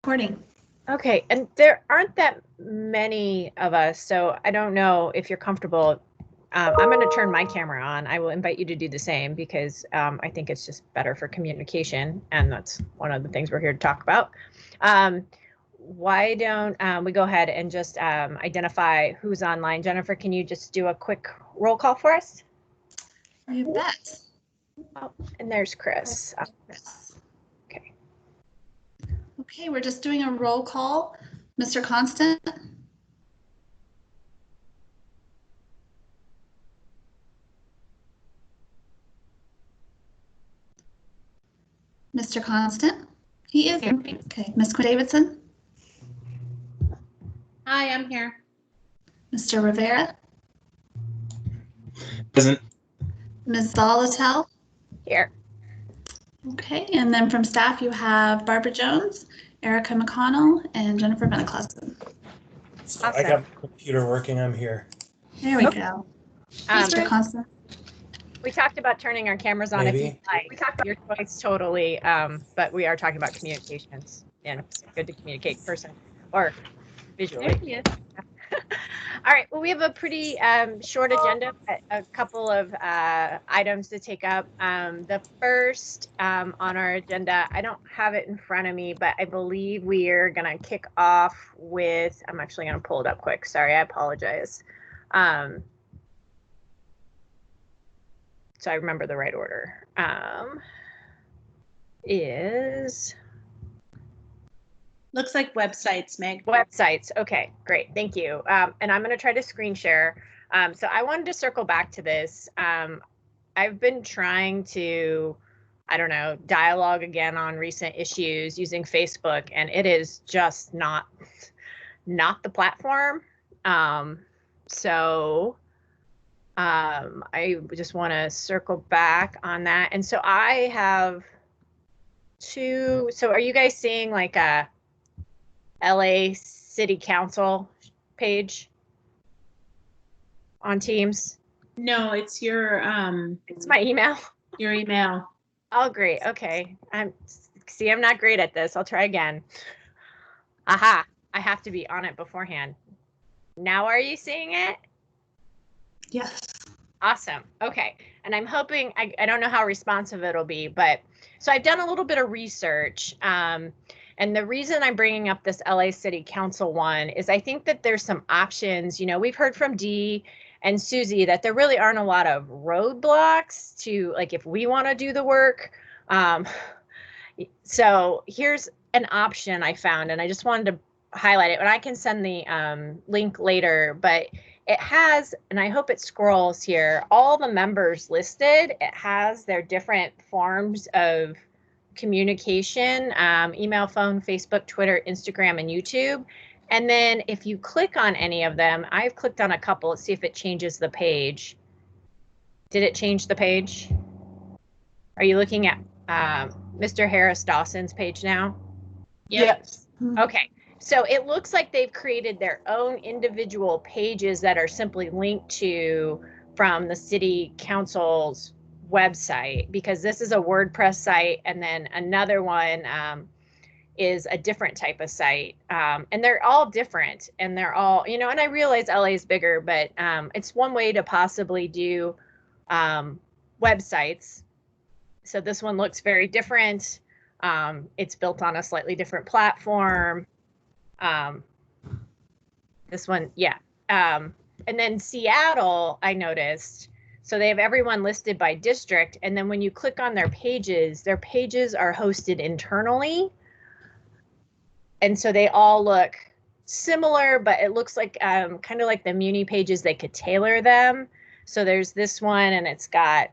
Recording. Okay, and there aren't that many of us, so I don't know if you're comfortable. I'm going to turn my camera on. I will invite you to do the same because I think it's just better for communication, and that's one of the things we're here to talk about. Why don't we go ahead and just identify who's online? Jennifer, can you just do a quick roll call for us? You bet. Oh, and there's Chris. Okay. Okay, we're just doing a roll call. Mr. Constant? Mr. Constant? He is here. Okay, Ms. Quinn Davidson? Hi, I'm here. Mr. Rivera? Present. Ms. Zalatel? Here. Okay, and then from staff you have Barbara Jones, Erica McConnell, and Jennifer Beneclausen. So I got my computer working. I'm here. There we go. Mr. Constant? We talked about turning our cameras on if Maybe. you like. We talked about your choice totally, but we are talking about communications, and it's good to communicate in person or visually. All right, well, we have a pretty short agenda, a couple of items to take up. The first on our agenda, I don't have it in front of me, but I believe we are going to kick off with, I'm actually going to pull it up quick. Sorry, I apologize. So I remember the right order. Looks like websites, Meg. Websites. Okay, great. Thank you. And I'm going to try to screen share. So I wanted to circle back to this. I've been trying to, I don't know, dialogue again on recent issues using Facebook, and it is just not the platform. So I just want to circle back on that. And so I have two. So are you guys seeing like a LA City Council page on Teams? No, it's your It's my email. Your email. Oh, great. Okay. I'm not great at this. I'll try again. Aha. I have to be on it beforehand. Now are you seeing it? Yes. Awesome. Okay. And I'm hoping, I don't know how responsive it'll be, but so I've done a little bit of research. And the reason I'm bringing up this LA City Council one is I think that there's some options. You know, we've heard from Dee and Susie that there really aren't a lot of roadblocks to, like, if we want to do the work. So here's an option I found, and I just wanted to highlight it. And I can send the link later, but it has, and I hope it scrolls here, all the members listed. It has their different forms of communication, email, phone, Facebook, Twitter, Instagram, and YouTube. And then if you click on any of them, I've clicked on a couple. Let's see if it changes the page. Did it change the page? Are you looking at Mr. Harris Dawson's page now? Yes. Okay. So it looks like they've created their own individual pages that are simply linked to from the city council's website, because this is a WordPress site, and then another one is a different type of site, and they're all different, and they're all, you know, and I realize LA is bigger, but it's one way to possibly do websites. So this one looks very different. It's built on a slightly different platform. This one, yeah. And then Seattle, I noticed, so they have everyone listed by district, and then when you click on their pages are hosted internally. And so they all look similar, but it looks like kind of like the Muni pages, they could tailor them. So there's this one, and it's got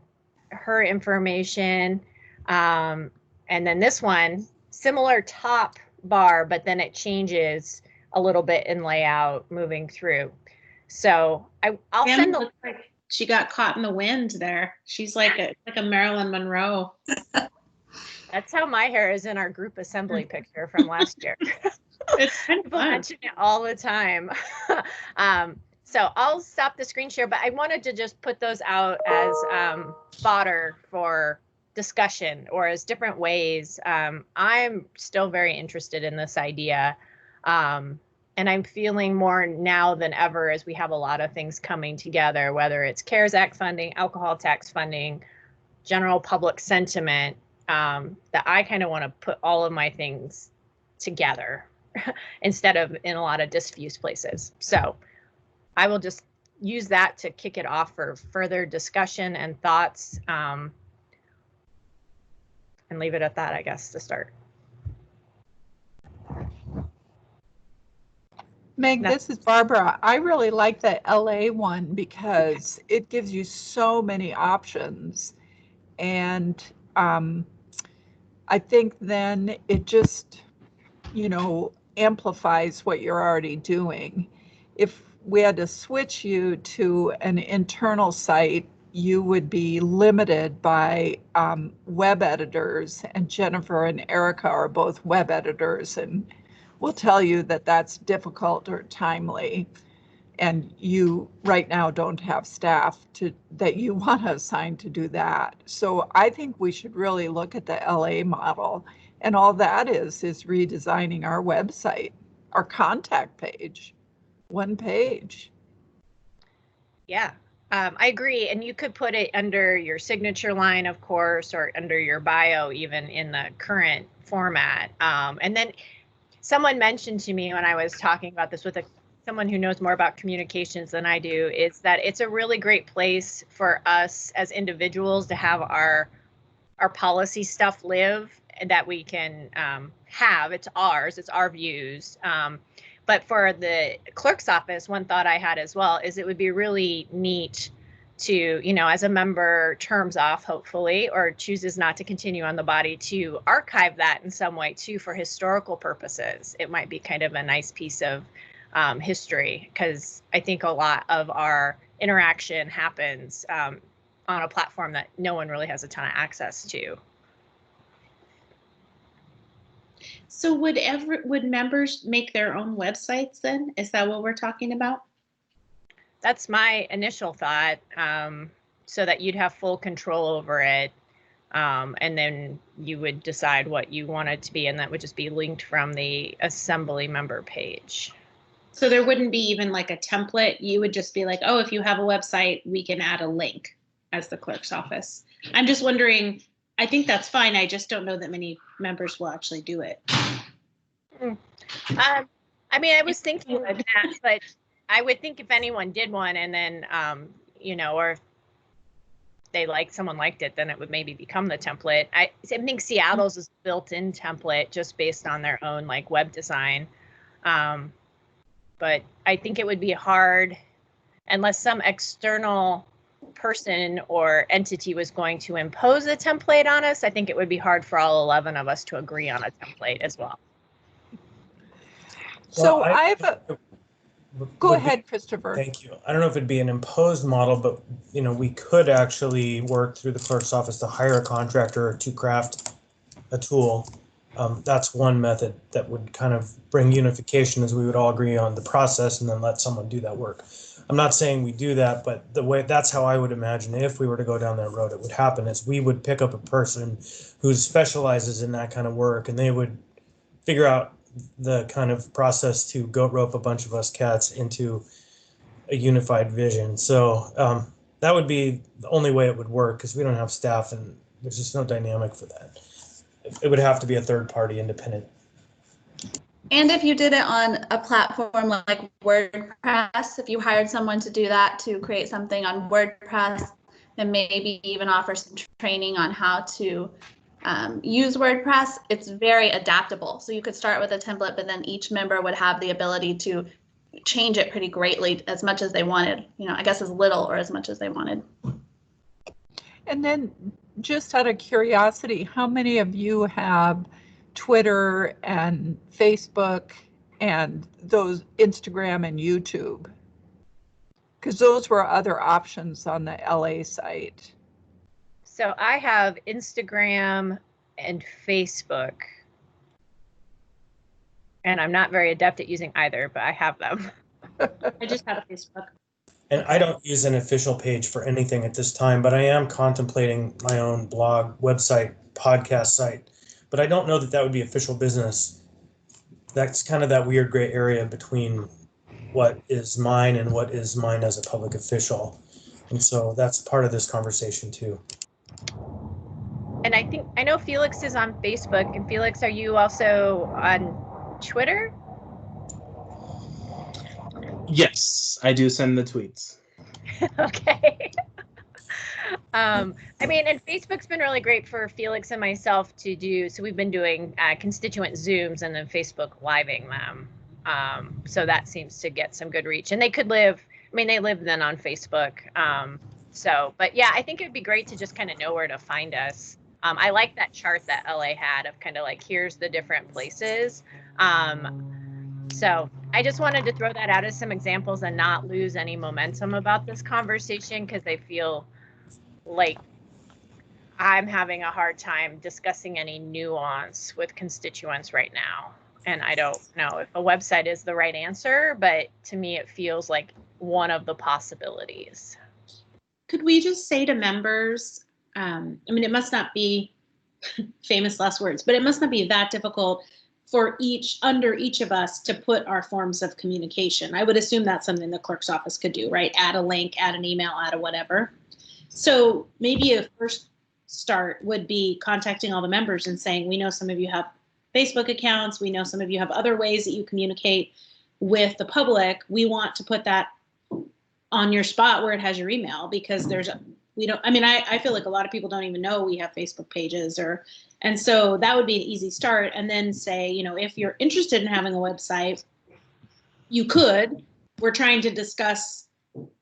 her information. And then this one, similar top bar, but then it changes a little bit in layout moving through. So I'll send the. Looks like she got caught in the wind there. She's like a Marilyn Monroe. That's how my hair is in our group assembly picture from last year. It's kind of People fun. mention it all the time. So I'll stop the screen share, but I wanted to just put those out as fodder for discussion or as different ways. I'm still very interested in this idea. And I'm feeling more now than ever as we have a lot of things coming together, whether it's CARES Act funding, alcohol tax funding, general public sentiment, that I kind of want to put all of my things together instead of in a lot of diffuse places. So I will just use that to kick it off for further discussion and thoughts, and leave it at that, I guess, to start. Meg, this is Barbara. I really like the LA one because it gives you so many options. And I think then it just, amplifies what you're already doing. If we had to switch you to an internal site, you would be limited by web editors, and Jennifer and Erica are both web editors and will tell you that that's difficult or timely. And you right now don't have staff that you want to assign to do that. So I think we should really look at the LA model. And all that is redesigning our website, our contact page, one page. Yeah, I agree. And you could put it under your signature line, of course, or under your bio, even in the current format. And then someone mentioned to me when I was talking about this with someone who knows more about communications than I do, is that it's a really great place for us as individuals to have our policy stuff live, and that we can have. It's ours, it's our views. But for the clerk's office, one thought I had as well is it would be really neat to, as a member terms off, hopefully, or chooses not to continue on the body, to archive that in some way too for historical purposes. It might be kind of a nice piece of history, because I think a lot of our interaction happens on a platform that no one really has a ton of access to. So would members make their own websites then? Is that what we're talking about? That's my initial thought, so that you'd have full control over it. And then you would decide what you want it to be, and that would just be linked from the assembly member page. So there wouldn't be even like a template. You would just be like, oh, if you have a website, we can add a link as the clerk's office. I'm just wondering, I think that's fine. I just don't know that many members will actually do it. I mean, I was thinking of that, but I would think if anyone did one, and then, or if someone liked it, then it would maybe become the template. I think Seattle's is built-in template just based on their own web design. But I think it would be hard unless some external person or entity was going to impose a template on us. I think it would be hard for all 11 of us to agree on a template as well. So go ahead, Christopher. Thank you. I don't know if it'd be an imposed model, but we could actually work through the clerk's office to hire a contractor to craft a tool. That's one method that would kind of bring unification, as we would all agree on the process and then let someone do that work. I'm not saying we do that, but that's how I would imagine if we were to go down that road, it would happen is we would pick up a person who specializes in that kind of work, and they would figure out the kind of process to goat rope a bunch of us cats into a unified vision. So that would be the only way it would work, because we don't have staff and there's just no dynamic for that. It would have to be a third party independent. And if you did it on a platform like WordPress, if you hired someone to do that, to create something on WordPress, then maybe even offer some training on how to use WordPress, it's very adaptable. So you could start with a template, but then each member would have the ability to change it pretty greatly, as much as they wanted, I guess as little or as much as they wanted. And then just out of curiosity, how many of you have Twitter and Facebook and those Instagram and YouTube? Because those were other options on the LA site. So I have Instagram and Facebook, and I'm not very adept at using either, but I have them. I just have Facebook. And I don't use an official page for anything at this time, but I am contemplating my own blog, website, podcast site. But I don't know that that would be official business. That's kind of that weird gray area between what is mine and what is mine as a public official. And so that's part of this conversation too. And I know Felix is on Facebook. And Felix, are you also on Twitter? Yes, I do send the tweets. Okay. I mean, and Facebook's been really great for Felix and myself to do. So we've been doing constituent Zooms and then Facebook living them. So that seems to get some good reach. And they could live, I mean, they live then on Facebook. But yeah, I think it would be great to just kind of know where to find us. I like that chart that LA had of kind of like, here's the different places. So I just wanted to throw that out as some examples and not lose any momentum about this conversation, because I feel like I'm having a hard time discussing any nuance with constituents right now. And I don't know if a website is the right answer, but to me, it feels like one of the possibilities. Could we just say to members, I mean, it must not be famous last words, but it must not be that difficult for under each of us to put our forms of communication. I would assume that's something the clerk's office could do, right? Add a link, add an email, add a whatever. So maybe a first start would be contacting all the members and saying, we know some of you have Facebook accounts. We know some of you have other ways that you communicate with the public. We want to put that on your spot where it has your email, because I feel like a lot of people don't even know we have Facebook pages, and so that would be an easy start. And then say, if you're interested in having a website, you could. We're trying to discuss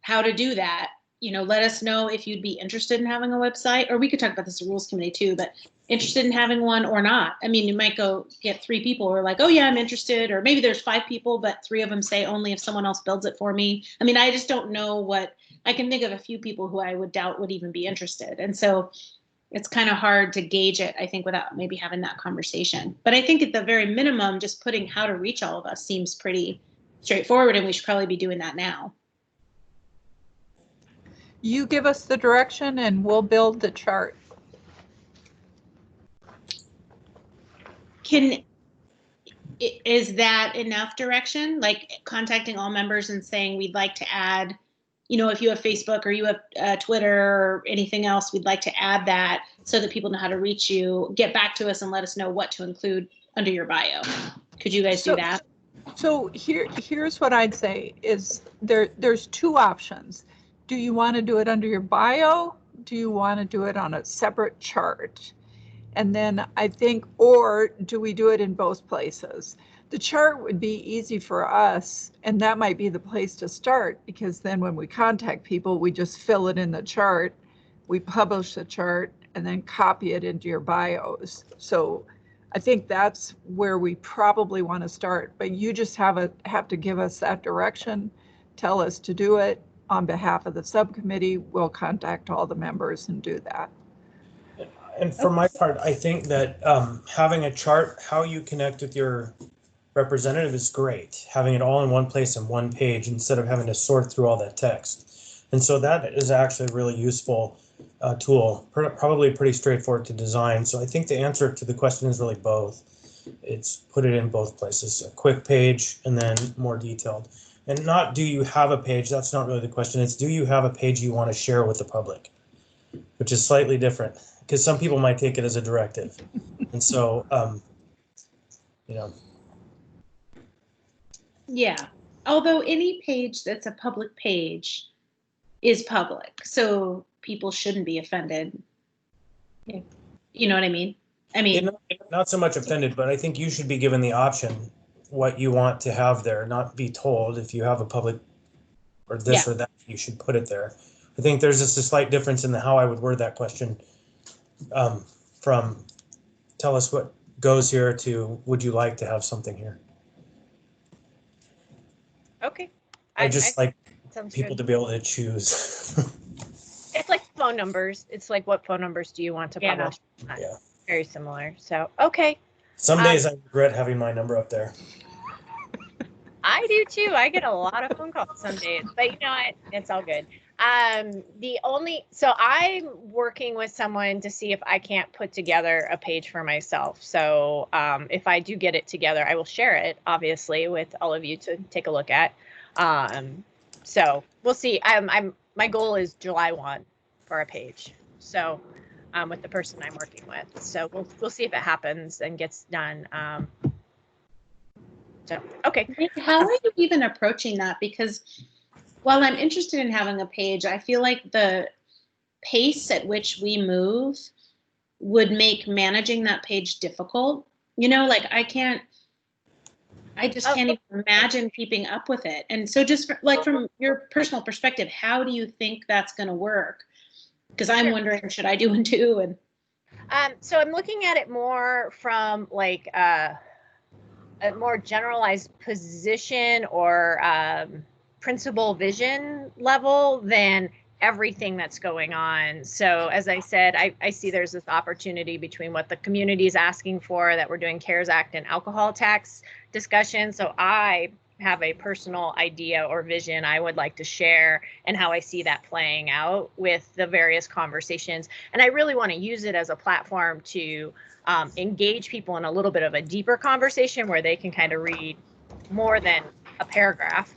how to do that. Let us know if you'd be interested in having a website, or we could talk about this at Rules Committee too, but interested in having one or not. I mean, you might go get 3 people who are like, oh yeah, I'm interested, or maybe there's 5 people, but 3 of them say only if someone else builds it for me. I mean, I just don't know I can think of a few people who I would doubt would even be interested. And so it's kind of hard to gauge it, I think, without maybe having that conversation. But I think at the very minimum, just putting how to reach all of us seems pretty straightforward, and we should probably be doing that now. You give us the direction and we'll build the chart. Is that enough direction? Like contacting all members and saying we'd like to add, if you have Facebook or you have Twitter or anything else, we'd like to add that so that people know how to reach you. Get back to us and let us know what to include under your bio. Could you guys do that? So here's what I'd say is there's 2 options. Do you want to do it under your bio? Do you want to do it on a separate chart? And then I think, or do we do it in both places? The chart would be easy for us, and that might be the place to start, because then when we contact people, we just fill it in the chart, we publish the chart, and then copy it into your bios. So I think that's where we probably want to start, but you just have to give us that direction, tell us to do it. On behalf of the subcommittee, we'll contact all the members and do that. And for my part, I think that having a chart, how you connect with your representative is great. Having it all in one place and one page instead of having to sort through all that text. And so that is actually a really useful tool, probably pretty straightforward to design. So I think the answer to the question is really both. It's put it in both places, a quick page and then more detailed. And not do you have a page, that's not really the question. It's do you have a page you want to share with the public, which is slightly different because some people might take it as a directive. And so, Yeah, although any page that's a public page is public, so people shouldn't be offended. You know what I mean? Not so much offended, but I think you should be given the option what you want to have there, not be told if you have a public or this or that, you should put it there. I think there's just a slight difference in how I would word that question from tell us what goes here to would you like to have something here? Okay. I like people good. to be able to choose. It's like phone numbers. It's like what phone numbers do you want to publish? Yeah. Very similar. So, okay. Some days I regret having my number up there. I I do too. I get a lot of phone calls some days, but you know what? It's all good. So I'm working with someone to see if I can't put together a page for myself. So if I do get it together, I will share it, obviously, with all of you to take a look at. So we'll see. My goal is July 1 for a page. So with the person I'm working with. So we'll see if it happens and gets done. So okay. How are you even approaching that? Because while I'm interested in having a page, I feel like the pace at which we move would make managing that page difficult. You know, like I just can't even imagine keeping up with it. And so just from your personal perspective, how do you think that's going to work? Because I'm wondering, should I do one too? And so I'm looking at it more from like a more generalized position or principal vision level than everything that's going on. So as I said, I see there's this opportunity between what the community is asking for, that we're doing CARES Act and alcohol tax discussion. So I have a personal idea or vision I would like to share and how I see that playing out with the various conversations. And I really want to use it as a platform to engage people in a little bit of a deeper conversation where they can kind of read more than a paragraph,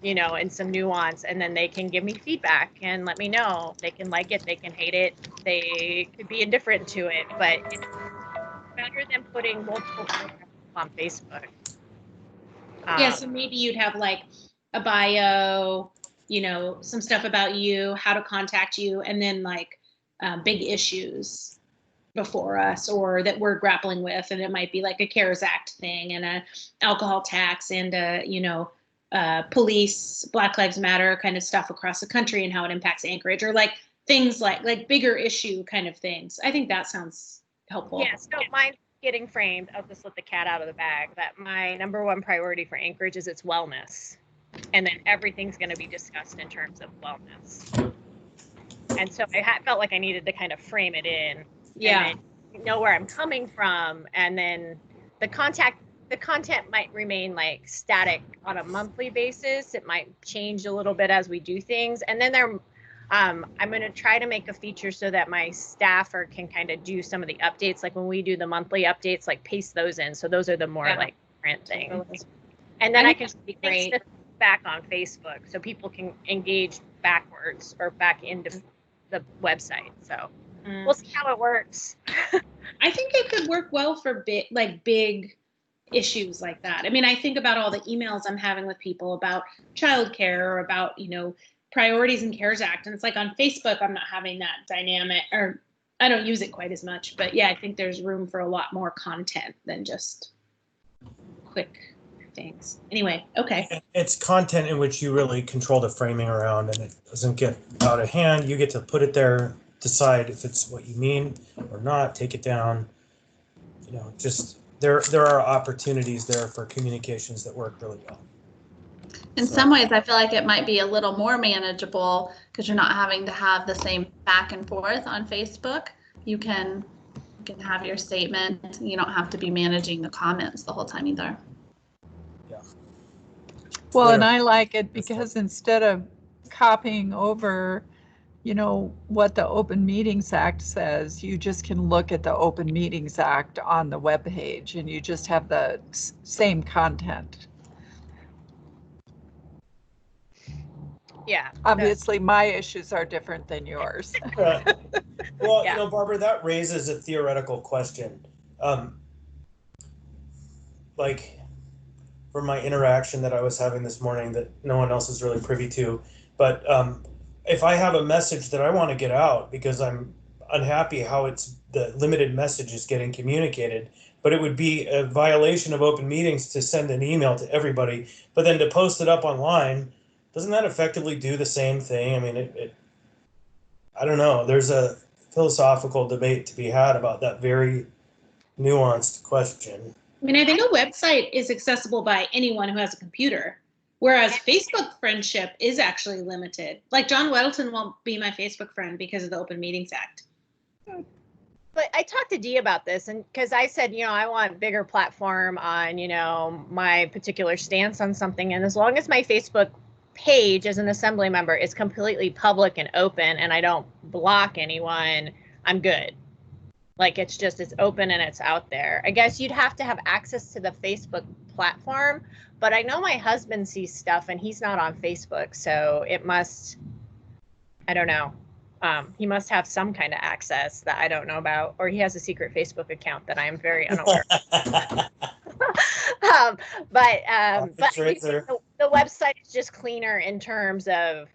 you know, and some nuance, and then they can give me feedback and let me know. They can like it, they can hate it, they could be indifferent to it, but it's better than putting multiple paragraphs on Facebook. Yeah, so maybe you'd have like a bio, you know, some stuff about you, how to contact you, and then like big issues before us or that we're grappling with. And it might be like a CARES Act thing and a alcohol tax and you know, police, Black Lives Matter kind of stuff across the country and how it impacts Anchorage, or like things like bigger issue kind of things. I think that sounds helpful. Yeah, so mine's getting framed. I'll just let the cat out of the bag. That my number one priority for Anchorage is its wellness. And then everything's going to be discussed in terms of wellness. And so I felt like I needed to kind of frame it in. Yeah. And know where I'm coming from. And then the content might remain like static on a monthly basis. It might change a little bit as we do things. And then I'm going to try to make a feature so that my staffer can kind of do some of the updates. Like when we do the monthly updates, like paste those in. So those are the more like current things. And then I can paste this back on Facebook so people can engage backwards or back into the website. So we'll see how it works. I think it could work well for big issues like that. I mean, I think about all the emails I'm having with people about childcare or about, you know, priorities in CARES Act. And it's like on Facebook, I'm not having that dynamic, or I don't use it quite as much. But yeah, I think there's room for a lot more content than just quick things. Anyway, okay. It's content in which you really control the framing around, and it doesn't get out of hand. You get to put it there, decide if it's what you mean or not, take it down. You know, just there are opportunities there for communications that work really well. In some ways, I feel like it might be a little more manageable because you're not having to have the same back and forth on Facebook. You can have your statement. You don't have to be managing the comments the whole time either. Yeah. Well, and I like it because instead of copying over, you know, what the Open Meetings Act says, you just can look at the Open Meetings Act on the webpage and you just have the same content. Yeah. Obviously, my issues are different than yours. Well, Yeah. you know, Barbara, that raises a theoretical question. Like, from my interaction that I was having this morning that no one else is really privy to, but if I have a message that I want to get out because I'm unhappy how the limited message is getting communicated, but it would be a violation of open meetings to send an email to everybody, but then to post it up online, doesn't that effectively do the same thing? I mean, I don't know. There's a philosophical debate to be had about that very nuanced question. I mean, I think a website is accessible by anyone who has a computer, whereas Facebook friendship is actually limited. Like John Weddleton won't be my Facebook friend because of the Open Meetings Act. But I talked to Dee about this, and because I said, I want bigger platform on, my particular stance on something. And as long as my Facebook page as an assembly member is completely public and open and I don't block anyone, I'm good. Like it's open and it's out there. I guess you'd have to have access to the Facebook platform, but I know my husband sees stuff and he's not on Facebook. So it must, I don't know. He must have some kind of access that I don't know about, or he has a secret Facebook account that I am very unaware of. But the website is just cleaner in terms of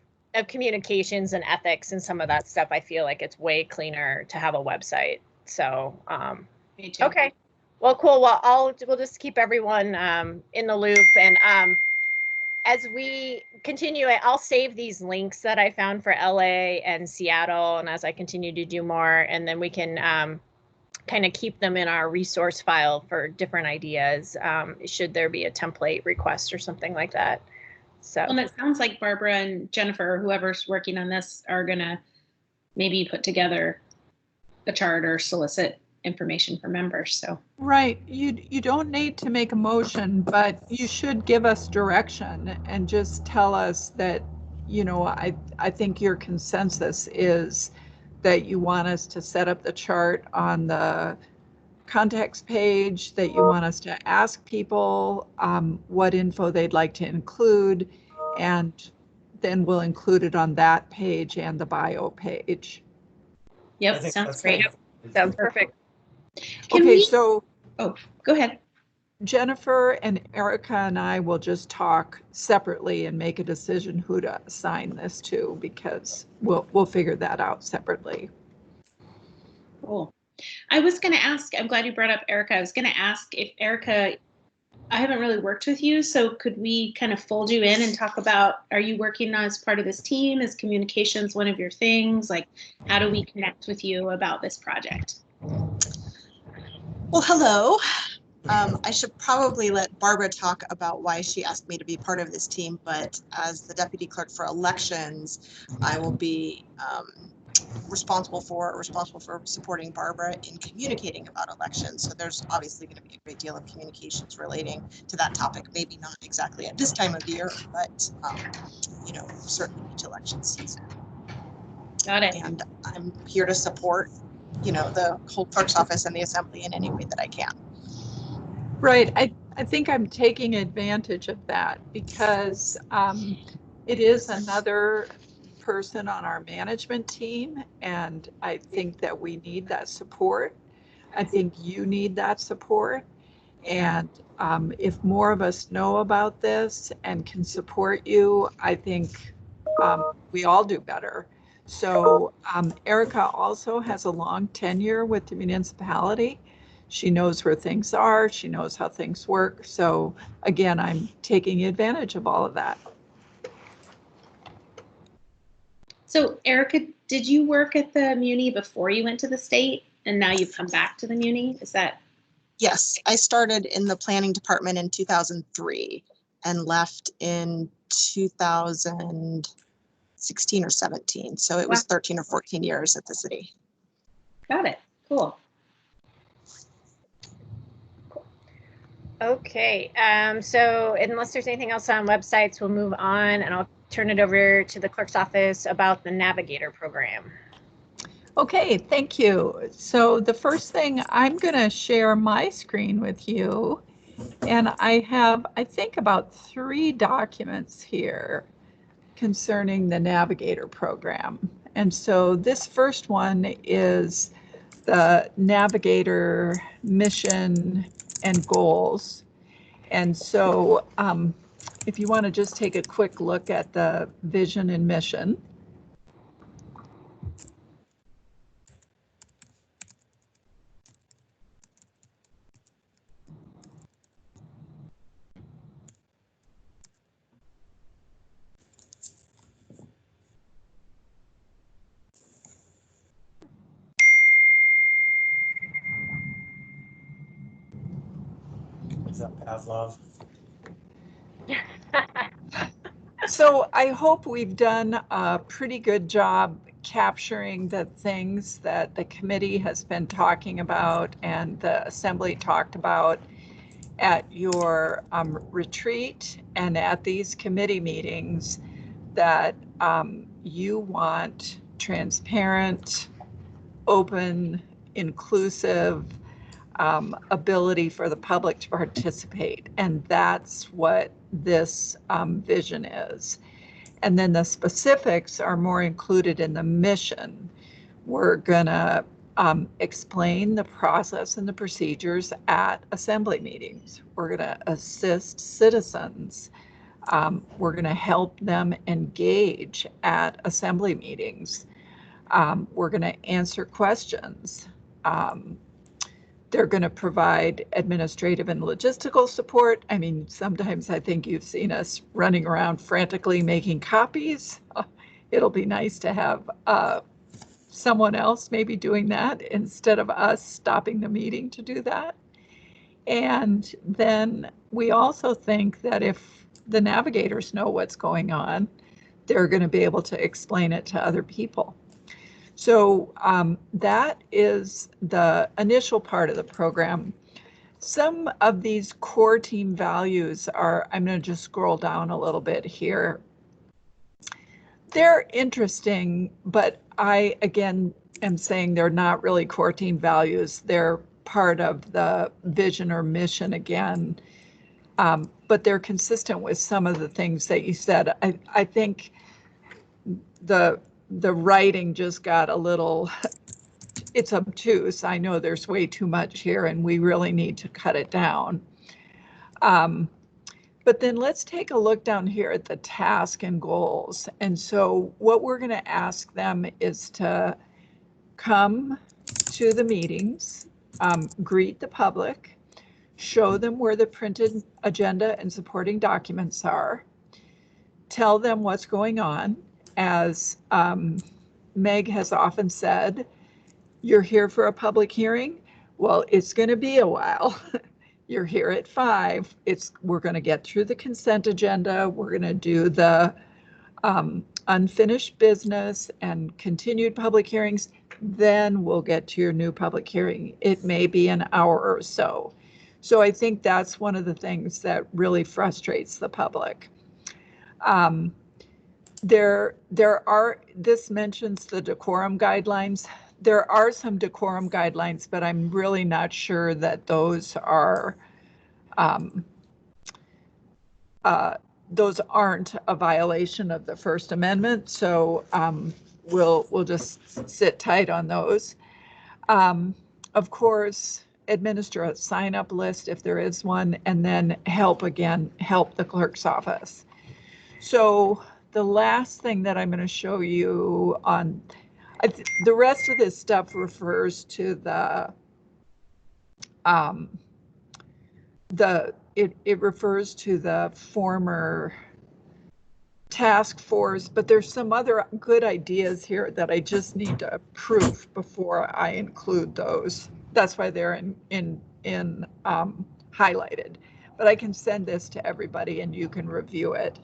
communications and ethics and some of that stuff. I feel like it's way cleaner to have a website. So, Me too. okay. Well, cool. Well, we'll just keep everyone in the loop, and as we continue it, I'll save these links that I found for LA and Seattle, and as I continue to do more, and then we can kind of keep them in our resource file for different ideas, should there be a template request or something like that. So, and it sounds like Barbara and Jennifer, whoever's working on this, are gonna maybe put together a chart or solicit information for members. So right, you don't need to make a motion, but you should give us direction and just tell us that, I think your consensus is that you want us to set up the chart on the context page, that you want us to ask people what info they'd like to include, and then we'll include it on that page and the bio page. Yep, sounds great. Sounds perfect. So go ahead. Jennifer and Erica and I will just talk separately and make a decision who to assign this to, because we'll figure that out separately. Cool. I was going to ask, I'm glad you brought up Erica. I was going to ask if Erica, I haven't really worked with you, so could we kind of fold you in and talk about, are you working as part of this team? Is communications one of your things? Like, how do we connect with you about this project? Well, hello. I should probably let Barbara talk about why she asked me to be part of this team, but as the deputy clerk for elections, I will be responsible for supporting Barbara in communicating about elections. So there's obviously going to be a great deal of communications relating to that topic. Maybe not exactly at this time of year, but certainly each election season. Got it. And I'm here to support, the whole clerk's office and the assembly in any way that I can. Right. I think I'm taking advantage of that because it is another person on our management team, and I think that we need that support. I think you need that support. And if more of us know about this and can support you, I think we all do better. So Erica also has a long tenure with the municipality. She knows where things are. She knows how things work. So again, I'm taking advantage of all of that. So Erica, did you work at the Muni before you went to the state, and now you've come back to the Muni? Is that? Yes, I started in the planning department in 2003 and left in 2016 or 17. So it was 13 or 14 years at the city. Got it. Cool. Okay, so unless there's anything else on websites, we'll move on, and I'll turn it over to the clerk's office about the Navigator program. Okay, thank you. So the first thing, I'm going to share my screen with you, and I have, I think, about 3 documents here concerning the Navigator program. And so this first one is the Navigator mission and goals. And so if you want to just take a quick look at the vision and mission. Is that Pavlov? So I hope we've done a pretty good job capturing the things that the committee has been talking about and the assembly talked about at your retreat and at these committee meetings, that you want transparent, open, inclusive ability for the public to participate. And that's what this vision is. And then the specifics are more included in the mission. We're gonna explain the process and the procedures at assembly meetings. We're gonna assist citizens. We're gonna help them engage at assembly meetings. We're gonna answer questions. They're going to provide administrative and logistical support. I mean, sometimes I think you've seen us running around frantically making copies. It'll be nice to have someone else maybe doing that instead of us stopping the meeting to do that. And then we also think that if the navigators know what's going on, they're going to be able to explain it to other people. So that is the initial part of the program. Some of these core team values are, I'm going to just scroll down a little bit here. They're interesting, but I, again, am saying they're not really core team values. They're part of the vision or mission again, but they're consistent with some of the things that you said. I think the writing just got a little, it's obtuse. I know there's way too much here and we really need to cut it down. But then let's take a look down here at the task and goals. And so what we're going to ask them is to come to the meetings, greet the public, show them where the printed agenda and supporting documents are, tell them what's going on. As Meg has often said, you're here for a public hearing. Well, it's going to be a while. You're here at 5. We're going to get through the consent agenda. We're going to do the unfinished business and continued public hearings. Then we'll get to your new public hearing. It may be an hour or so. So I think that's one of the things that really frustrates the public. This mentions the decorum guidelines. There are some decorum guidelines, but I'm really not sure that those are, those aren't a violation of the First Amendment. So we'll just sit tight on those. Of course, administer a sign-up list if there is one, and then help the clerk's office. So the last thing that I'm going to show you on, the rest of this stuff refers to it refers to the former task force, but there's some other good ideas here that I just need to proof before I include those. That's why they're in highlighted, but I can send this to everybody and you can review it.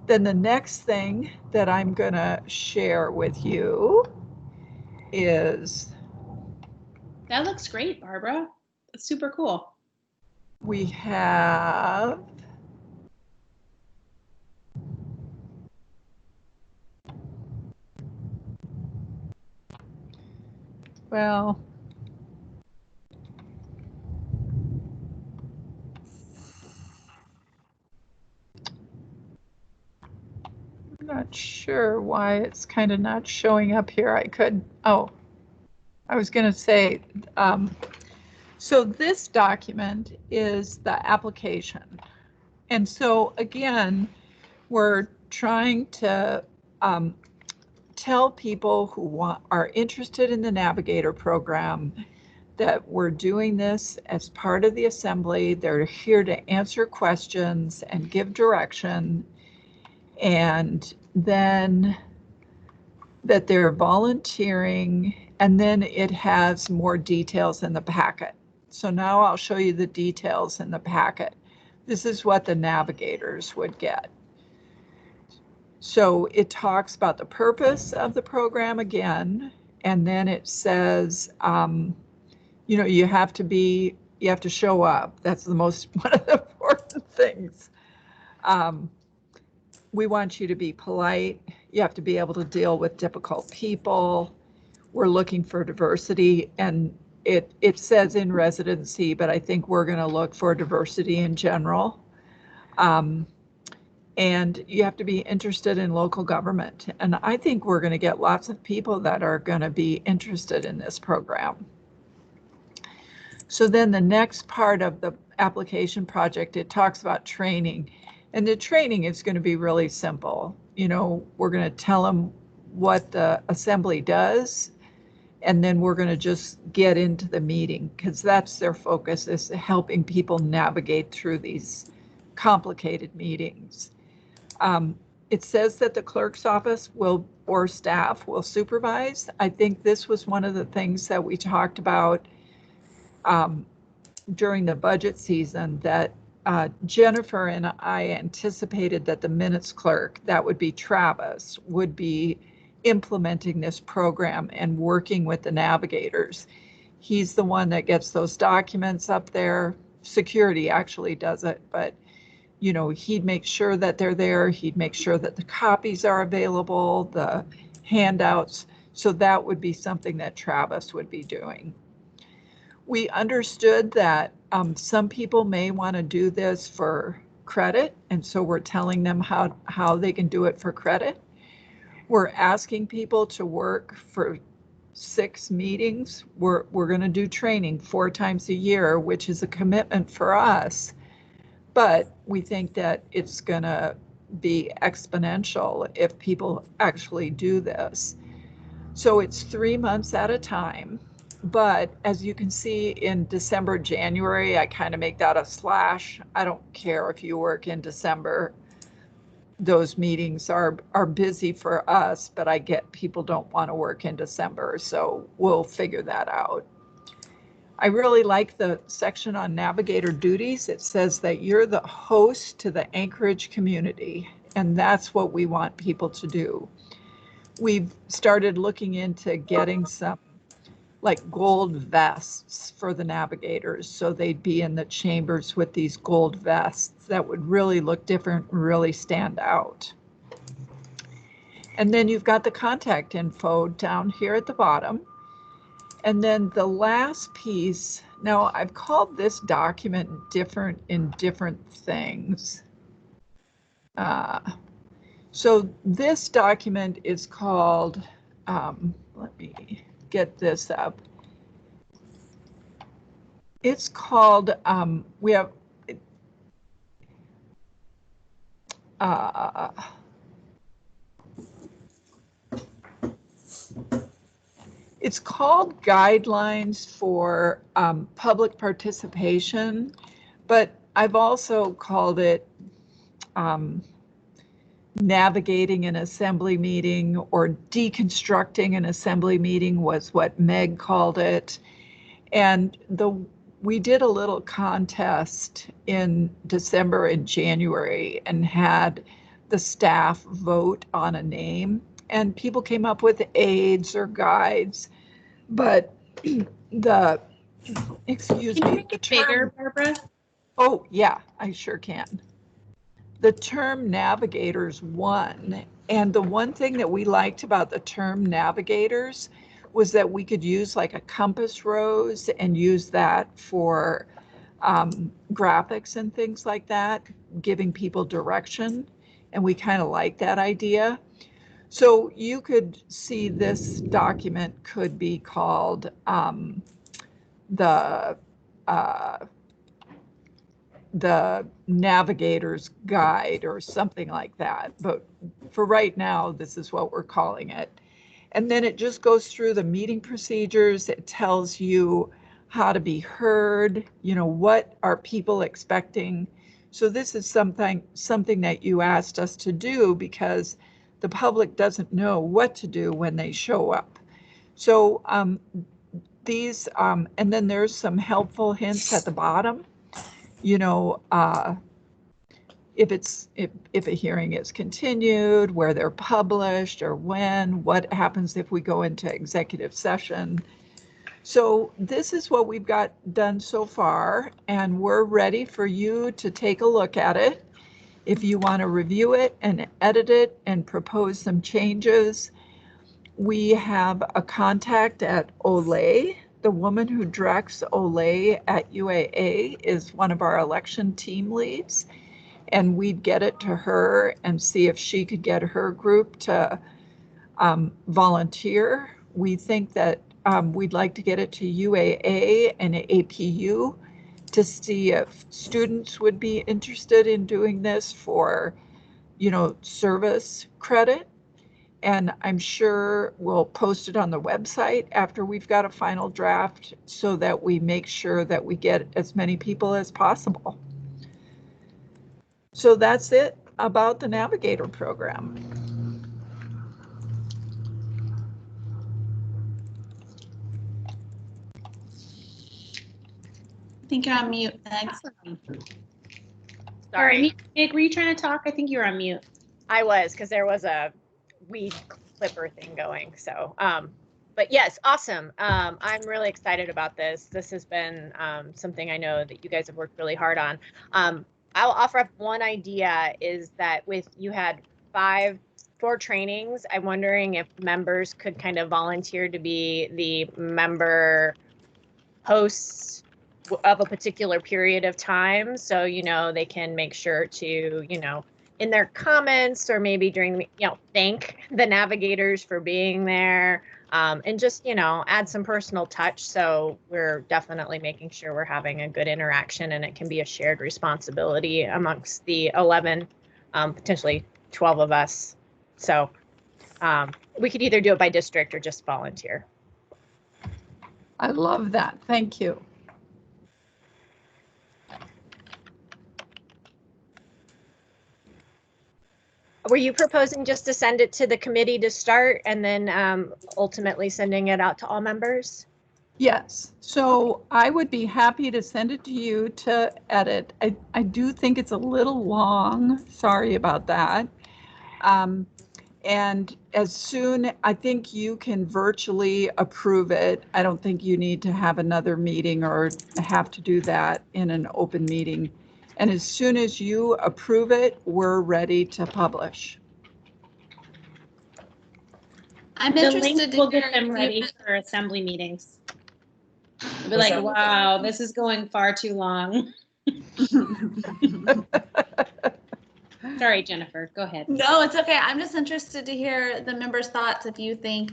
Then the next thing that I'm going to share with you is... That looks great, Barbara. That's super cool. We have... Well... I'm not sure why it's kind of not showing up here. I was going to say, so this document is the application. And so again, we're trying to tell people who are interested in the Navigator program that we're doing this as part of the assembly. They're here to answer questions and give direction. And then that they're volunteering, and then it has more details in the packet. So now I'll show you the details in the packet. This is what the navigators would get. So it talks about the purpose of the program again, and then it says, you know, you have to show up. That's the most, one of the important things. We want you to be polite. You have to be able to deal with difficult people. We're looking for diversity, and it says in residency, but I think we're going to look for diversity in general. And you have to be interested in local government. And I think we're going to get lots of people that are going to be interested in this program. So then the next part of the application project, it talks about training. And the training is going to be really simple. You know, we're going to tell them what the assembly does, and then we're going to just get into the meeting, because that's their focus, is helping people navigate through these complicated meetings. It says that the clerk's office will, or staff will supervise. I think this was one of the things that we talked about during the budget season, that Jennifer and I anticipated that the minutes clerk, that would be Travis, would be implementing this program and working with the navigators. He's the one that gets those documents up there. Security actually does it, but you know, he'd make sure that they're there. He'd make sure that the copies are available, the handouts. So that would be something that Travis would be doing. We understood that some people may want to do this for credit, and so we're telling them how they can do it for credit. We're asking people to work for 6 meetings. We're going to do training 4 times a year, which is a commitment for us. But we think that it's going to be exponential if people actually do this. So it's 3 months at a time. But as you can see in December, January, I kind of make that a slash. I don't care if you work in December. Those meetings are busy for us, but I get people don't want to work in December. So we'll figure that out. I really like the section on Navigator Duties. It says that you're the host to the Anchorage community, and that's what we want people to do. We've started looking into getting some like gold vests for the navigators, so they'd be in the chambers with these gold vests that would really look different, really stand out. And then you've got the contact info down here at the bottom. And then the last piece, now I've called this document different in different things. So this document is called, let me get this up. It's called, we have, it's called Guidelines for Public Participation, but I've also called it Navigating an Assembly Meeting, or Deconstructing an Assembly Meeting was what Meg called it. And we did a little contest in December and January and had the staff vote on a name, and people came up with aids or guides, but excuse Can you me, make it bigger, Barbara? Oh yeah, I sure can. The term navigators won, and the one thing that we liked about the term navigators was that we could use like a compass rose and use that for graphics and things like that, giving people direction, and we kind of like that idea. So you could see this document could be called the Navigator's Guide or something like that. But for right now, this is what we're calling it. And then it just goes through the meeting procedures. It tells you how to be heard, you know, what are people expecting. So this is something that you asked us to do because the public doesn't know what to do when they show up. So these, and then there's some helpful hints at the bottom. You know, if a hearing is continued, where they're published, or when, what happens if we go into executive session. So this is what we've got done so far, and we're ready for you to take a look at it. If you want to review it and edit it and propose some changes, we have a contact at Olay. The woman who directs Olay at UAA is one of our election team leads, and we'd get it to her and see if she could get her group to volunteer. We think that we'd like to get it to UAA and APU to see if students would be interested in doing this for, service credit. And I'm sure we'll post it on the website after we've got a final draft so that we make sure that we get as many people as possible. So that's it about the Navigator program. I think you're on mute, Meg. Sorry. Meg, were you trying to talk? I think you were on mute. I was, because there was a weed clipper thing going. So, but yes, awesome. I'm really excited about this. This has been something I know that you guys have worked really hard on. I'll offer up one idea is that you had 4 trainings. I'm wondering if members could kind of volunteer to be the member hosts of a particular period of time. So, they can make sure to, in their comments or maybe during the, thank the navigators for being there, and just, add some personal touch. So we're definitely making sure we're having a good interaction, and it can be a shared responsibility amongst the 11, potentially 12 of us. So we could either do it by district or just volunteer. I love that. Thank you. Were you proposing just to send it to the committee to start and then ultimately sending it out to all members? Yes. So I would be happy to send it to you to edit. I do think it's a little long. Sorry about that. And as soon, I think you can virtually approve it. I don't think you need to have another meeting or have to do that in an open meeting. And as soon as you approve it, we're ready to publish. I'm The interested link to will hear get them if ready you- for assembly meetings. They'll be like, wow, this is going far too long. Sorry, Jennifer, go ahead. No, it's okay. I'm just interested to hear the members' thoughts if you think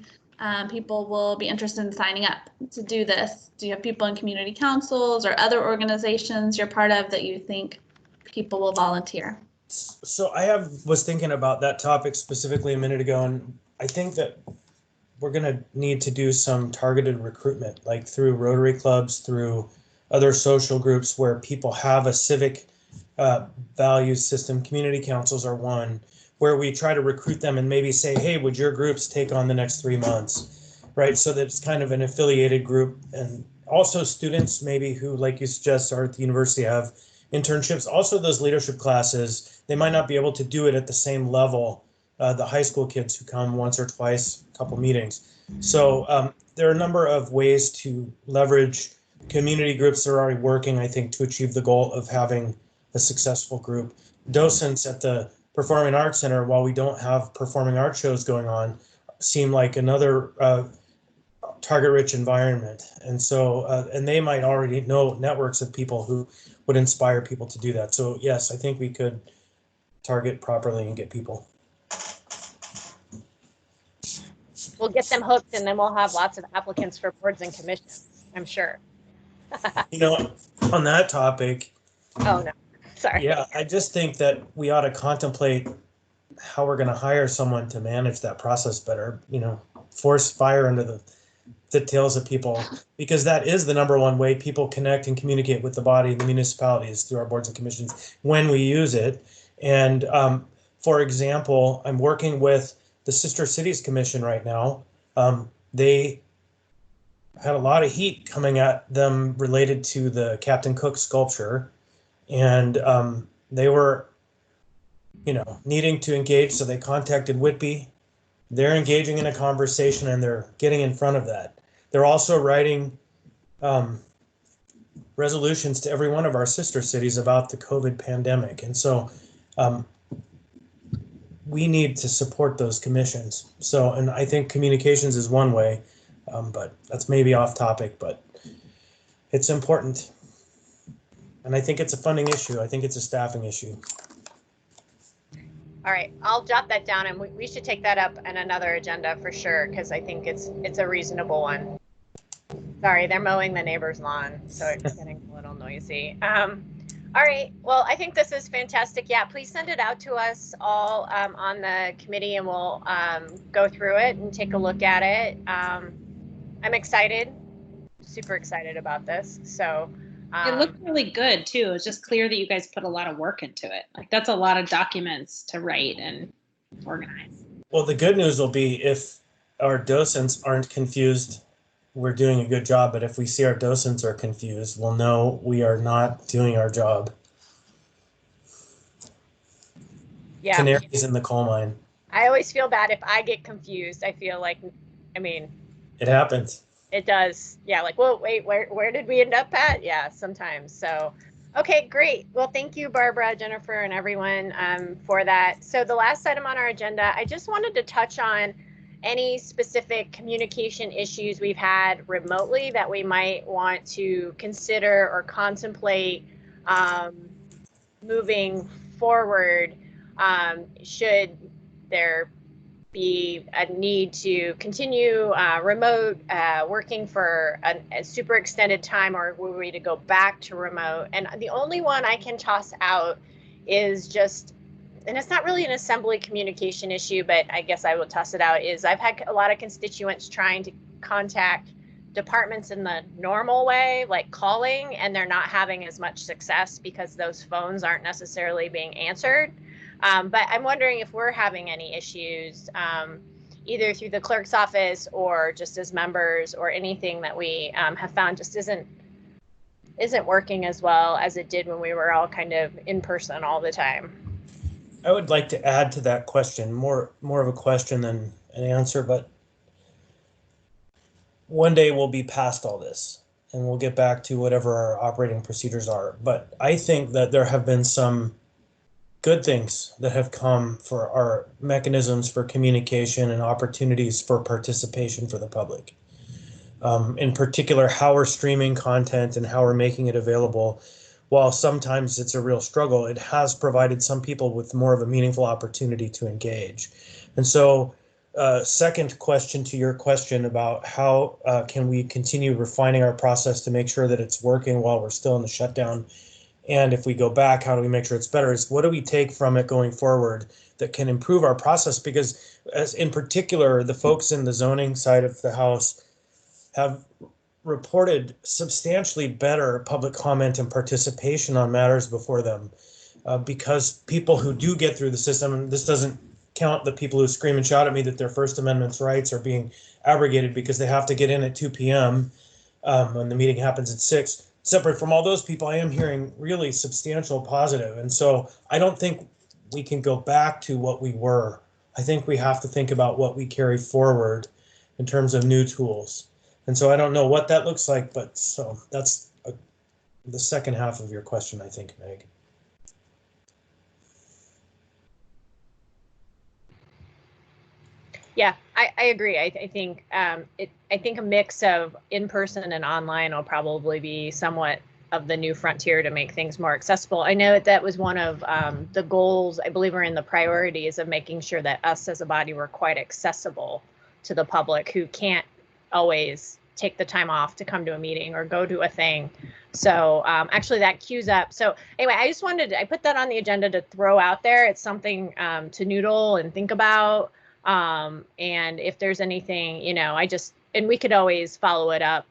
people will be interested in signing up to do this. Do you have people in community councils or other organizations you're part of that you think people will volunteer? So I was thinking about that topic specifically a minute ago, and I think that we're going to need to do some targeted recruitment, like through Rotary clubs, through other social groups where people have a civic values system. Community councils are one where we try to recruit them and maybe say, hey, would your groups take on the next 3 months, right? So that it's kind of an affiliated group. And also students maybe who, like you suggest, are at the university have internships. Also those leadership classes, they might not be able to do it at the same level, the high school kids who come once or twice, a couple meetings. So there are a number of ways to leverage community groups that are already working, I think, to achieve the goal of having a successful group. Docents at the Performing Arts Center, while we don't have performing arts shows going on, seem like another target-rich environment. And so, and they might already know networks of people who would inspire people to do that. So yes, I think we could target properly and get people. We'll get them hooked, and then we'll have lots of applicants for boards and commissions, I'm sure. On that topic. Oh, no. Sorry. Yeah, I just think that we ought to contemplate how we're going to hire someone to manage that process better, force fire under the tails of people, because that is the number one way people connect and communicate with the body and the municipalities through our boards and commissions when we use it. And for example, I'm working with the Sister Cities Commission right now. They had a lot of heat coming at them related to the Captain Cook sculpture. And they were needing to engage. So they contacted Whitby. They're engaging in a conversation and they're getting in front of that. They're also writing resolutions to every one of our sister cities about the COVID pandemic. And so we need to support those commissions. So, and I think communications is one way, but that's maybe off topic, but it's important. And I think it's a funding issue. I think it's a staffing issue. All right, I'll jot that down, and we should take that up in another agenda for sure, because I think it's a reasonable one. Sorry, they're mowing the neighbor's lawn, so it's getting a little noisy. All right, well, I think this is fantastic. Yeah, please send it out to us all on the committee, and we'll go through it and take a look at it. I'm excited, super excited about this. So it looked really good too. It's just clear that you guys put a lot of work into it. Like that's a lot of documents to write and organize. Well, the good news will be if our docents aren't confused, we're doing a good job. But if we see our docents are confused, we'll know we are not doing our job. Yeah. Canaries in the coal mine. I always feel bad if I get confused. I feel like, I mean, it happens. It does. Yeah. Like, well, wait, where did we end up at? Yeah, sometimes. So, okay, great. Well, thank you, Barbara, Jennifer, and everyone for that. So the last item on our agenda, I just wanted to touch on any specific communication issues we've had remotely that we might want to consider or contemplate moving forward. Should there be a need to continue remote working for a super extended time, or were we to go back to remote? And the only one I can toss out is just, and it's not really an assembly communication issue, but I guess I will toss it out, is I've had a lot of constituents trying to contact departments in the normal way, like calling, and they're not having as much success because those phones aren't necessarily being answered. But I'm wondering if we're having any issues, either through the clerk's office or just as members, or anything that we have found just isn't working as well as it did when we were all kind of in person all the time. I would like to add to that question, more of a question than an answer, but one day we'll be past all this and we'll get back to whatever our operating procedures are. But I think that there have been some good things that have come for our mechanisms for communication and opportunities for participation for the public. In particular, how we're streaming content and how we're making it available. While sometimes it's a real struggle, it has provided some people with more of a meaningful opportunity to engage. And so, second question to your question about how can we continue refining our process to make sure that it's working while we're still in the shutdown. And if we go back, how do we make sure it's better? Is what do we take from it going forward that can improve our process? Because as in particular, the folks in the zoning side of the house have reported substantially better public comment and participation on matters before them, because people who do get through the system, and this doesn't count the people who scream and shout at me that their First Amendment rights are being abrogated because they have to get in at 2 p.m. When the meeting happens at 6. Separate from all those people, I am hearing really substantial positive. And so I don't think we can go back to what we were. I think we have to think about what we carry forward in terms of new tools. And so I don't know what that looks like, but so that's the second half of your question, I think, Meg. Yeah, I agree. I think I think a mix of in-person and online will probably be somewhat of the new frontier to make things more accessible. I know that was one of the goals, I believe, are in the priorities of making sure that us as a body were quite accessible to the public who can't always take the time off to come to a meeting or go to a thing. So actually that cues up. So anyway, I just wanted I put that on the agenda to throw out there. It's something to noodle and think about. And if there's anything, and we could always follow it up,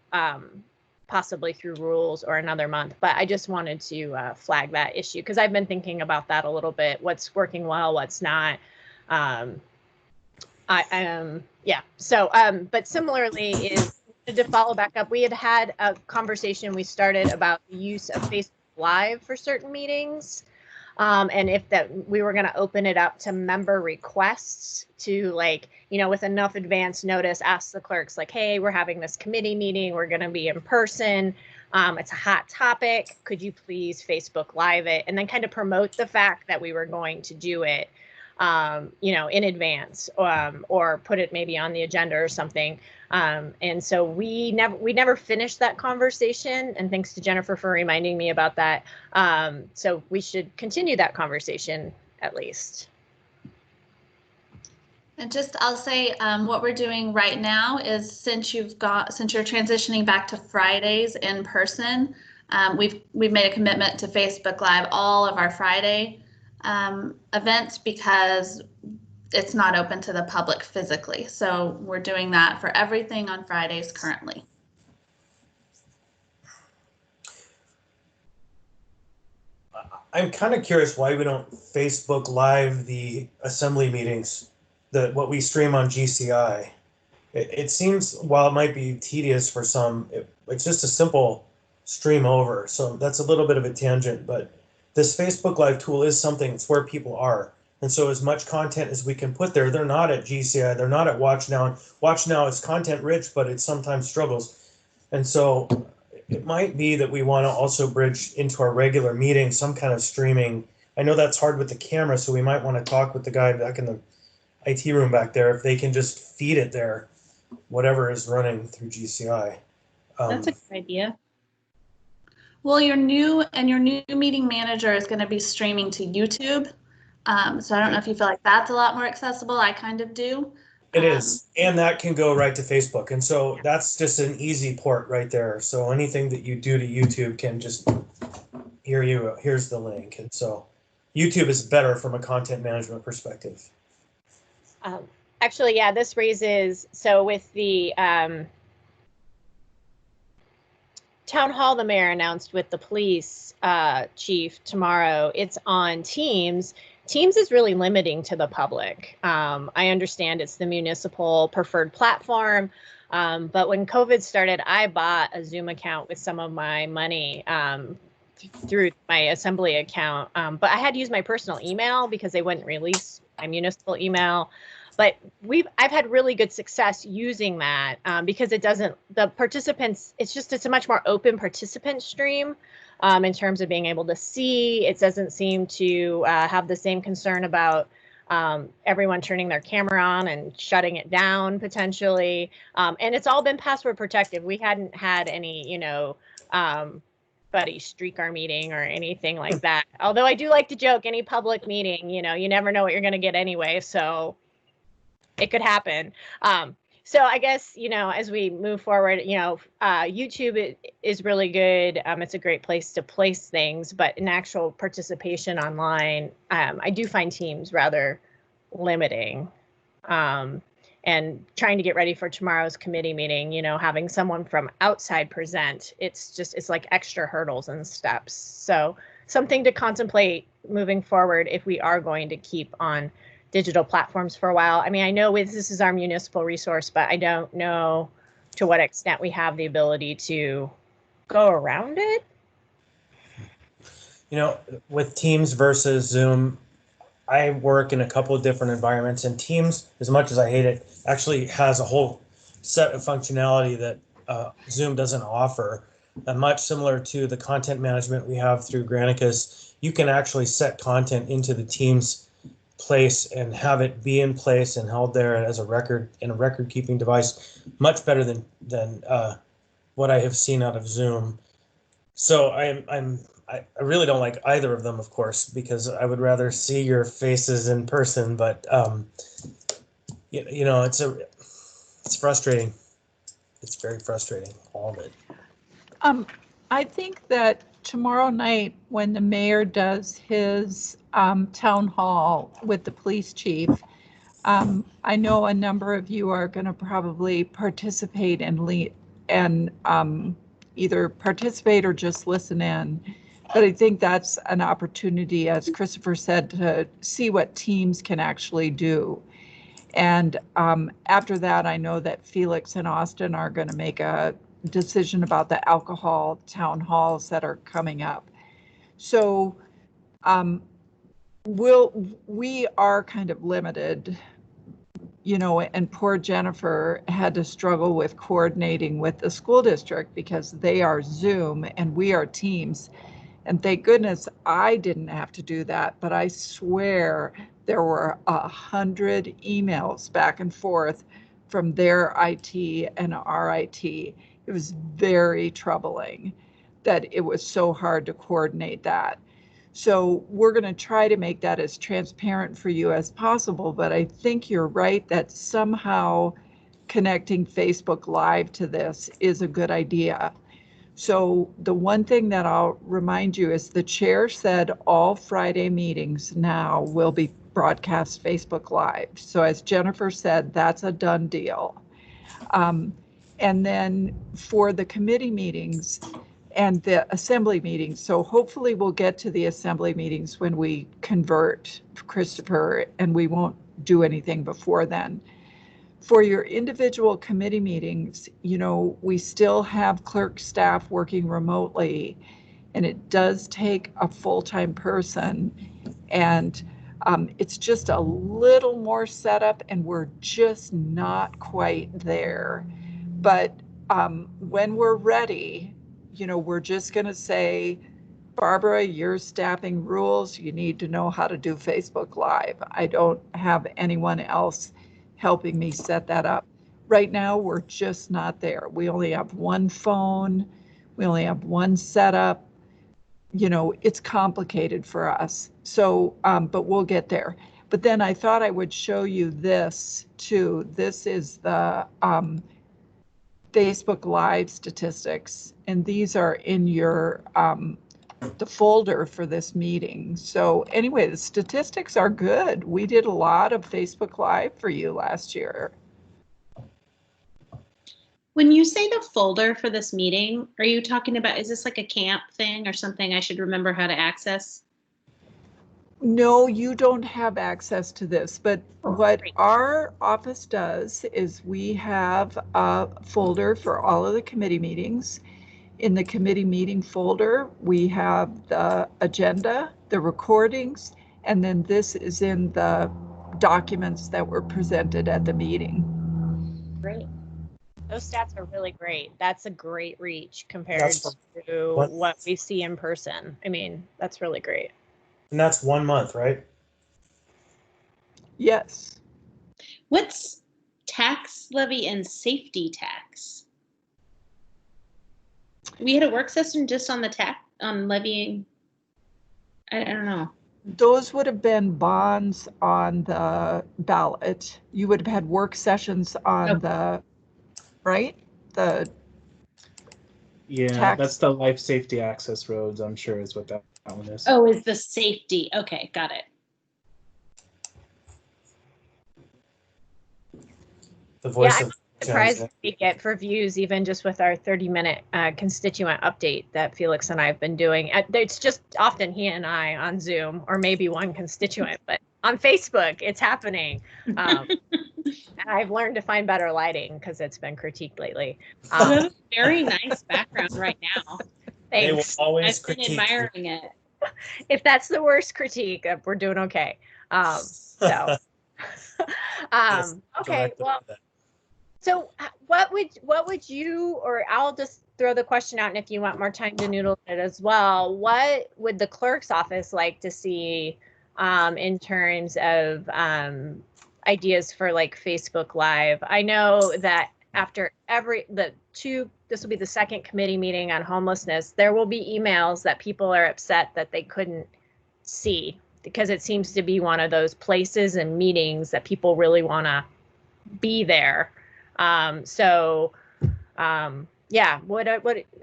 possibly through rules or another month, but I just wanted to flag that issue because I've been thinking about that a little bit. What's working well, what's not. Yeah. So, but similarly is to follow back up. We had a conversation we started about the use of Facebook Live for certain meetings. And if that we were going to open it up to member requests to, like, you know, with enough advance notice, ask the clerks like, hey, we're having this committee meeting. We're going to be in person. It's a hot topic. Could you please Facebook Live it? And then kind of promote the fact that we were going to do it, you know, in advance, or put it maybe on the agenda or something. And so we never finished that conversation. And thanks to Jennifer for reminding me about that. So we should continue that conversation at least. And just, I'll say, what we're doing right now is since you're transitioning back to Fridays in person, we've made a commitment to Facebook Live all of our Friday events because it's not open to the public physically. So we're doing that for everything on Fridays currently. I'm kind of curious why we don't Facebook Live the assembly meetings, what we stream on GCI. It seems, while it might be tedious for some, it's just a simple stream over. So that's a little bit of a tangent, but this Facebook Live tool is something, it's where people are. And so as much content as we can put there, they're not at GCI, they're not at Watch Now. Watch Now is content rich, but it sometimes struggles. And so it might be that we want to also bridge into our regular meeting some kind of streaming. I know that's hard with the camera, so we might want to talk with the guy back in the IT room back there if they can just feed it there, whatever is running through GCI. That's a good idea. Well, your new meeting manager is going to be streaming to YouTube. So I don't know if you feel like that's a lot more accessible. I kind of do. It is, and that can go right to Facebook. And so that's just an easy port right there. So anything that you do to YouTube can just, here's the link. And so YouTube is better from a content management perspective. Actually, yeah, this raises, so with the town hall the mayor announced with the police chief tomorrow, it's on Teams. Teams is really limiting to the public. I understand it's the municipal preferred platform, but when COVID started, I bought a Zoom account with some of my money through my assembly account, but I had to use my personal email because they wouldn't release my municipal email. But I've had really good success using that because the participants, it's a much more open participant stream. In terms of being able to see, it doesn't seem to have the same concern about everyone turning their camera on and shutting it down potentially. And it's all been password protected. We hadn't had any, buddy streak our meeting or anything like that. Although I do like to joke, any public meeting, you never know what you're going to get anyway. So it could happen. So I guess, as we move forward, YouTube is really good. It's a great place to place things, but in actual participation online, I do find Teams rather limiting. And trying to get ready for tomorrow's committee meeting, having someone from outside present, it's like extra hurdles and steps. So something to contemplate moving forward if we are going to keep on digital platforms for a while. I mean, I know this is our municipal resource, but I don't know to what extent we have the ability to go around it. With Teams versus Zoom, I work in a couple of different environments, and Teams, as much as I hate it, actually has a whole set of functionality that Zoom doesn't offer. Much similar to the content management we have through Granicus, you can actually set content into the Teams place and have it be in place and held there as a record in a record keeping device, much better than what I have seen out of Zoom. So I really don't like either of them, of course, because I would rather see your faces in person, but it's frustrating. It's very frustrating, all of it. I think that tomorrow night when the mayor does his town hall with the police chief, I know a number of you are going to probably participate and either participate or just listen in. But I think that's an opportunity, as Christopher said, to see what Teams can actually do. And after that, I know that Felix and Austin are going to make a decision about the alcohol town halls that are coming up. So we are kind of limited, you know, and poor Jennifer had to struggle with coordinating with the school district because they are Zoom and we are Teams. And thank goodness I didn't have to do that, but I swear there were 100 emails back and forth from their IT and our IT. It was very troubling that it was so hard to coordinate that. So we're going to try to make that as transparent for you as possible, but I think you're right that somehow connecting Facebook Live to this is a good idea. So the one thing that I'll remind you is the chair said all Friday meetings now will be broadcast Facebook Live. So as Jennifer said, that's a done deal. And then for the committee meetings and the assembly meetings, so hopefully we'll get to the assembly meetings when we convert Christopher, and we won't do anything before then. For your individual committee meetings, you know, we still have clerk staff working remotely, and it does take a full-time person, and it's just a little more setup, and we're just not quite there. But when we're ready, you know, we're just going to say, Barbara, you're staffing rules. You need to know how to do Facebook Live. I don't have anyone else helping me set that up. Right now, we're just not there. We only have one phone. We only have one setup. You know, it's complicated for us. So, but we'll get there. But then I thought I would show you this too. This is the Facebook Live statistics, and these are in your the folder for this meeting. So anyway, the statistics are good. We did a lot of Facebook Live for you last year. When you say the folder for this meeting, are you talking about, is this like a camp thing or something I should remember how to access? No, you don't have access to this, but what our office does is we have a folder for all of the committee meetings. In the committee meeting folder, we have the agenda, the recordings, and then this is in the documents that were presented at the meeting. Great. Those stats are really great. That's a great reach compared to what we see in person. I mean, that's really great. And that's 1 month, right? Yes. What's tax levy and safety tax? We had a work session just on the tax, on levying. I don't know. Those would have been bonds on the ballot. You would have had work sessions on the, right? The tax. That's the life safety access roads, I'm sure is what that one is. Oh, is the safety. Okay, got it. The voice I'm surprised we get for views even just with our 30-minute constituent update that Felix and I have been doing. It's just often he and I on Zoom, or maybe one constituent, but on Facebook it's happening. And I've learned to find better lighting because it's been critiqued lately. You have a very nice background right now. Thanks. They will always I've been admiring it. If that's the worst critique, we're doing okay. Okay, well. So what would you, or I'll just throw the question out, and if you want more time to noodle it as well, what would the clerk's office like to see in terms of ideas for like Facebook Live? I know that after this will be the second committee meeting on homelessness, there will be emails that people are upset that they couldn't see because it seems to be one of those places and meetings that people really want to be there. Yeah, what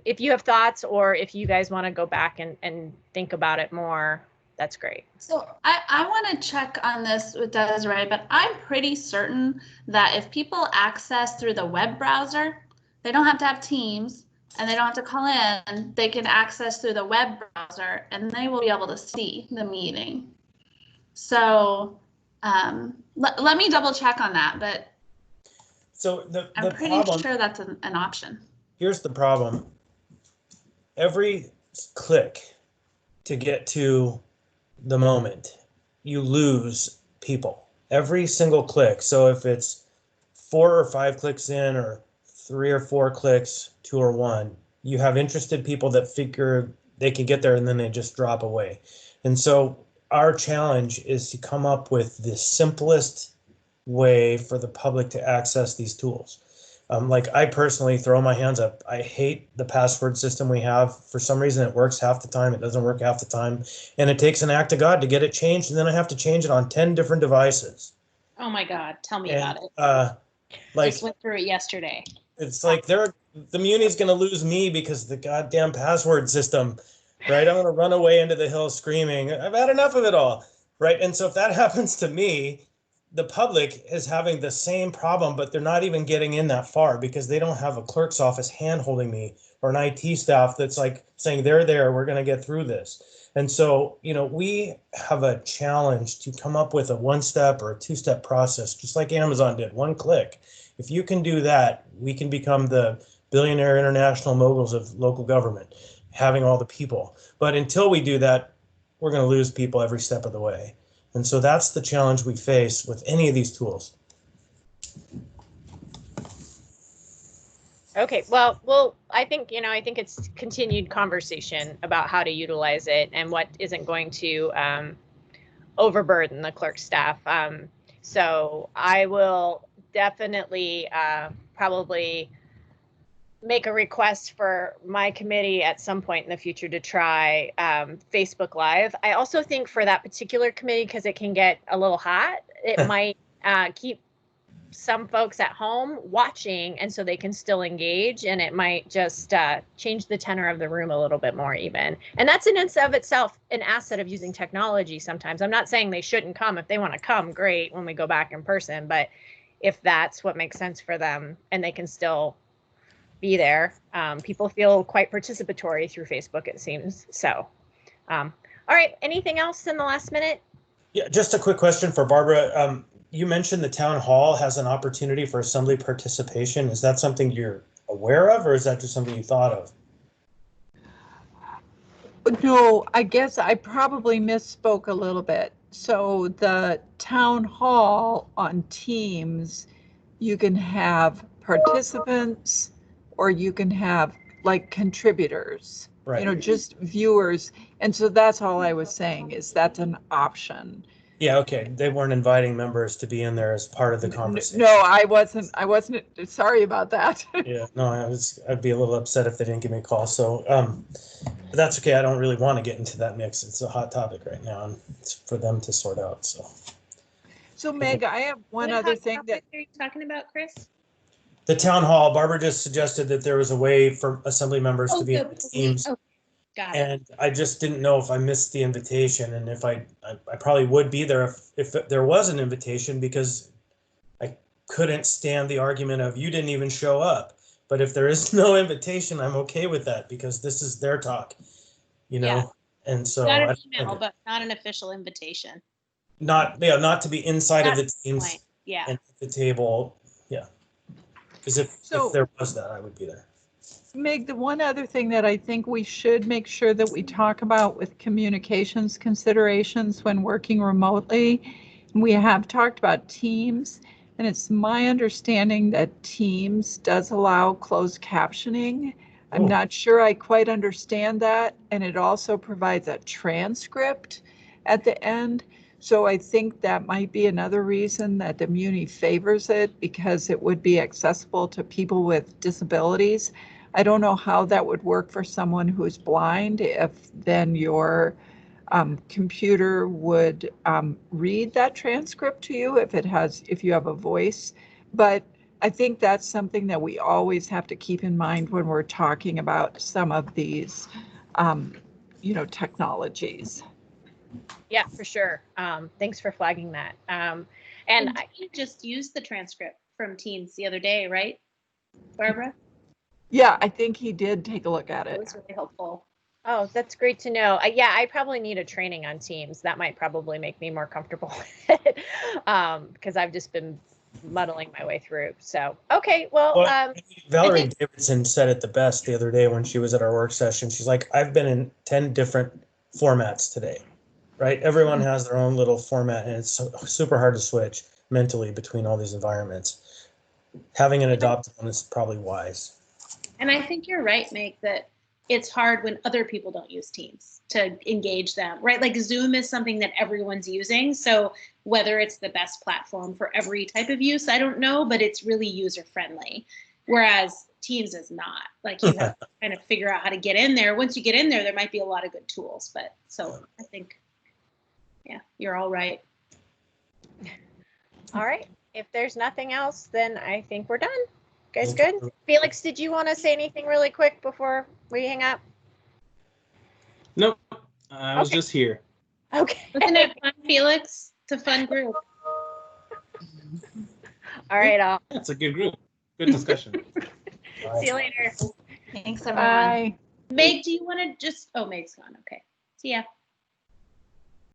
if you have thoughts, or if you guys want to go back and think about it more, that's great. So I want to check on this with Desiree, but I'm pretty certain that if people access through the web browser, they don't have to have Teams and they don't have to call in, they can access through the web browser and they will be able to see the meeting. So let me double check on that, but so I'm pretty sure that's an option. Here's the problem. Every click to get to the moment you lose people every single click. So if it's 4 or 5 clicks in, or 3 or 4 clicks, 2 or 1, you have interested people that figure they can get there and then they just drop away. And so our challenge is to come up with the simplest way for the public to access these tools. Like, I personally throw my hands up. I hate the password system we have. For some reason, it works half the time. It doesn't work half the time. And it takes an act of God to get it changed. And then I have to change it on 10 different devices. Oh my God, tell me And, about it. Like, Just went through it yesterday. it's like the Muni's going to lose me because of the goddamn password system, right? I'm going to run away into the hills screaming, I've had enough of it all, right? And so if that happens to me, the public is having the same problem, but they're not even getting in that far because they don't have a clerk's office hand holding me, or an IT staff that's like saying, they're there, we're going to get through this. And so, we have a challenge to come up with a 1-step or a 2-step process, just like Amazon did, 1 click. If you can do that, we can become the billionaire international moguls of local government, having all the people. But until we do that, we're going to lose people every step of the way. And so that's the challenge we face with any of these tools. Okay, well, I think it's continued conversation about how to utilize it and what isn't going to overburden the clerk staff. So I will definitely probably make a request for my committee at some point in the future to try Facebook Live. I also think for that particular committee, because it can get a little hot, it might keep some folks at home watching, and so they can still engage, and it might just change the tenor of the room a little bit more even. And that's in and of itself an asset of using technology sometimes. I'm not saying they shouldn't come. If they want to come, great, when we go back in person, but if that's what makes sense for them and they can still be there, people feel quite participatory through Facebook, it seems. So, all right, anything else in the last minute? Yeah, just a quick question for Barbara. You mentioned the town hall has an opportunity for assembly participation. Is that something you're aware of, or is that just something you thought of? No, I guess I probably misspoke a little bit. So the town hall on Teams, you can have participants, or you can have like contributors, Right. just viewers. And so that's all I was saying, is that's an option. Yeah, okay. They weren't inviting members to be in there as part of the conversation. No, I wasn't. Sorry about that. Yeah, no, I'd be a little upset if they didn't give me a call. So, but that's okay. I don't really want to get into that mix. It's a hot topic right now, and it's for them to sort out. So Meg, I have one other thing that. What are you talking about, Chris? The town hall, Barbara just suggested that there was a way for assembly members to be in the Teams. Oh, got it. And I just didn't know if I missed the invitation, and if I probably would be there if there was an invitation, because I couldn't stand the argument of you didn't even show up. But if there is no invitation, I'm okay with that, because this is their talk, Yeah. And so Got an email, but not an official invitation. not to be inside of the Teams Point. Yeah. and at the table. Yeah. Because if there was that, I would be there. Meg, the one other thing that I think we should make sure that we talk about with communications considerations when working remotely, we have talked about Teams, and it's my understanding that Teams does allow closed captioning. I'm not sure I quite understand that, and it also provides a transcript at the end. So I think that might be another reason that the Muni favors it, because it would be accessible to people with disabilities. I don't know how that would work for someone who's blind, if then your computer would read that transcript to you if you have a voice. But I think that's something that we always have to keep in mind when we're talking about some of these technologies. Yeah, for sure. Thanks for flagging that. And you just used the transcript from Teams the other day, right, Barbara? Yeah, I think he did take a look at it. It was really helpful. Oh, that's great to know. Yeah, I probably need a training on Teams. That might probably make me more comfortable with it, because I've just been muddling my way through. So, okay, well Valerie Davidson said it the best the other day when she was at our work session. She's like, I've been in 10 different formats today. right? Everyone has their own little format, and it's super hard to switch mentally between all these environments. Having an adopted one is probably wise. And I think you're right, Meg, that it's hard when other people don't use Teams to engage them, right? Like Zoom is something that everyone's using. So whether it's the best platform for every type of use, I don't know, but it's really user friendly. Whereas Teams is not. Like you have to kind of figure out how to get in there. Once you get in there, there might be a lot of good tools. But so I think, yeah, you're all right. All right. If there's nothing else, then I think we're done. You guys good? Felix, did you want to say anything really quick before we hang up? Nope. I was just here. Okay. Wasn't it fun, Felix? It's a fun group. All right. It's a good group. Good discussion. See you later. Thanks, everyone. Bye. Meg, do you want to just, oh, Meg's gone. Okay. See ya.